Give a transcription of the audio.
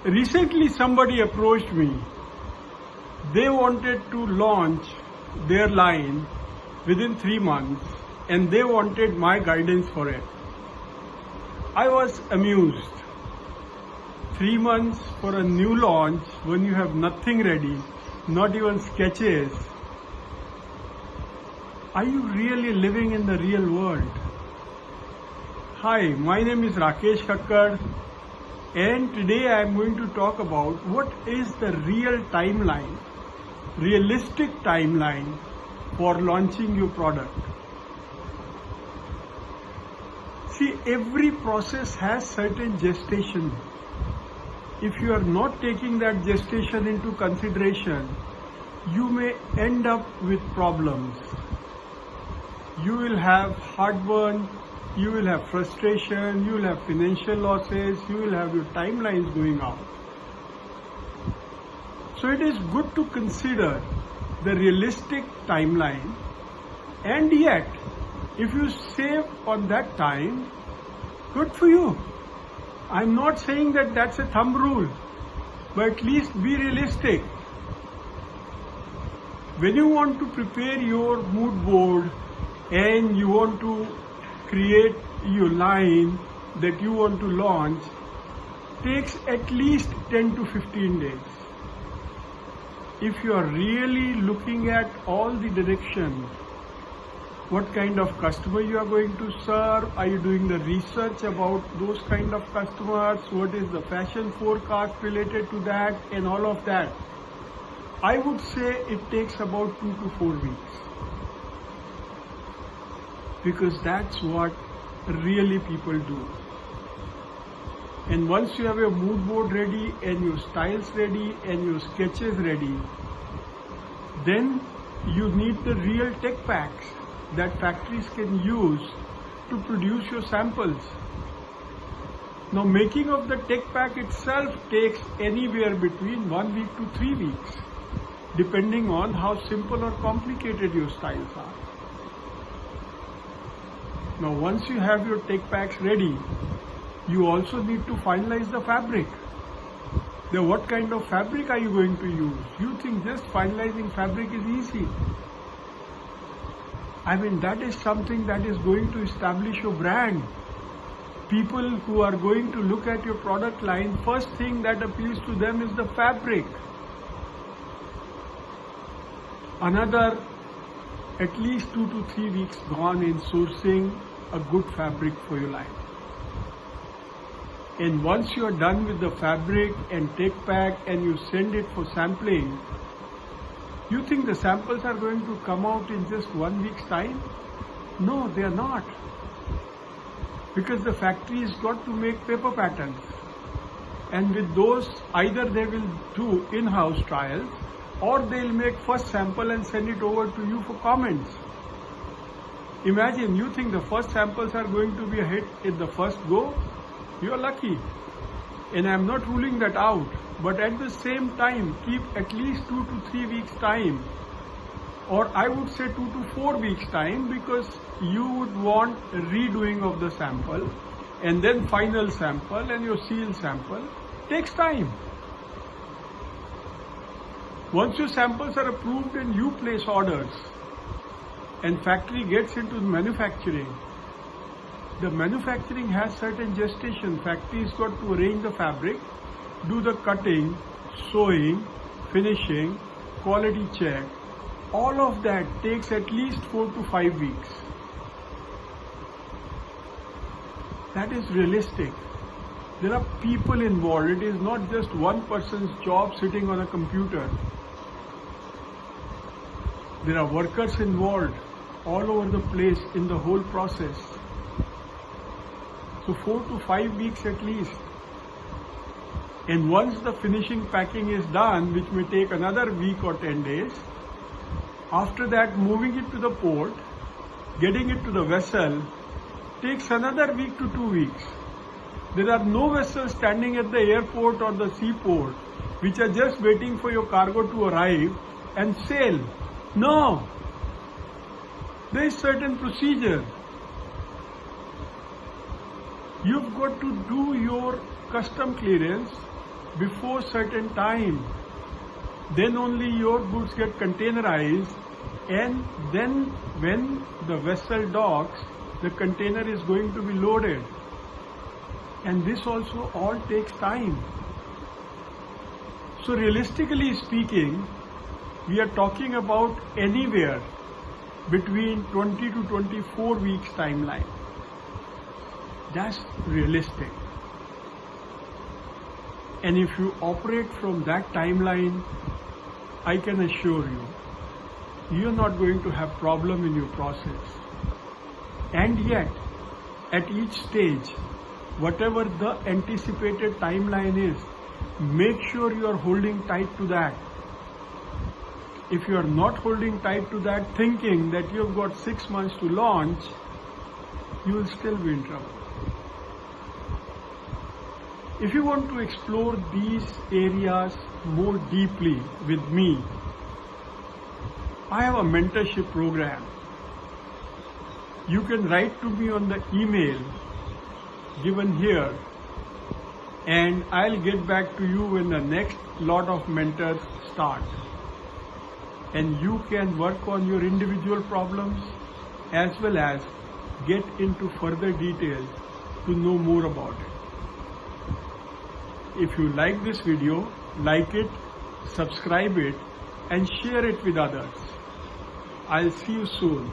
Recently somebody approached me. They wanted to launch their line within 3 months and they wanted my guidance for it. I was amused. 3 months for a new launch when you have nothing ready, not even sketches. Are you really living in the real world? Hi, my name is Rakesh Kakkar and today I am going to talk about what is the realistic timeline for launching your product. See, every process has certain gestation. If you are not taking that gestation into consideration, you may end up with problems. You will have heartburn, you will have frustration, you will have financial losses, you will have your timelines going out. So it is good to consider the realistic timeline, and yet if you save on that time, good for you. I'm not saying that that's a thumb rule, but at least be realistic. When you want to prepare your mood board and you want to create your line that you want to launch, takes at least 10 to 15 days. If you are really looking at all the directions, what kind of customer you are going to serve, are you doing the research about those kind of customers, what is the fashion forecast related to that and all of that, I would say it takes about 2 to 4 weeks. Because that's what really people do. And once you have your mood board ready and your styles ready and your sketches ready, then you need the real tech packs that factories can use to produce your samples. Now, making of the tech pack itself takes anywhere between 1 week to 3 weeks, depending on how simple or complicated your styles are. Now, once you have your tech packs ready, you also need to finalize the fabric. Now, what kind of fabric are you going to use? You think just finalizing fabric is easy. I mean, that is something that is going to establish your brand. People who are going to look at your product line, first thing that appeals to them is the fabric. Another at least 2 to 3 weeks gone in sourcing a good fabric for your line. And once you are done with the fabric and tech pack and you send it for sampling, you think the samples are going to come out in just 1 week's time? No, they are not. Because the factory has got to make paper patterns. And with those, either they will do in-house trials or they'll make first sample and send it over to you for comments. Imagine, you think the first samples are going to be a hit in the first go? You are lucky. And I'm not ruling that out. But at the same time, keep at least 2 to 3 weeks time, or I would say 2 to 4 weeks time, because you would want a redoing of the sample and then final sample and your seal sample takes time. Once your samples are approved and you place orders and factory gets into manufacturing, the manufacturing has certain gestation. Factory's got to arrange the fabric, do the cutting, sewing, finishing, quality check. All of that takes at least 4 to 5 weeks. That is realistic. There are people involved. It is not just one person's job sitting on a computer. There are workers involved all over the place in the whole process. So 4 to 5 weeks at least. And once the finishing packing is done, which may take another week or 10 days, after that moving it to the port, getting it to the vessel, takes another week to 2 weeks. There are no vessels standing at the airport or the seaport which are just waiting for your cargo to arrive and sail. No. There is certain procedure. You've got to do your custom clearance before certain time. Then only your goods get containerized, and then when the vessel docks, the container is going to be loaded. And this also all takes time. So realistically speaking, we are talking about anywhere between 20 to 24 weeks timeline. That's realistic. And if you operate from that timeline, I can assure you, you're not going to have problem in your process. And yet, at each stage, whatever the anticipated timeline is, make sure you are holding tight to that. If you are not holding tight to that, thinking that you've got 6 months to launch, you will still be in trouble. If you want to explore these areas more deeply with me, I have a mentorship program. You can write to me on the email given here, and I'll get back to you when the next lot of mentors start. And you can work on your individual problems as well as get into further details to know more about it. If you like this video, like it, subscribe it, and share it with others. I'll see you soon.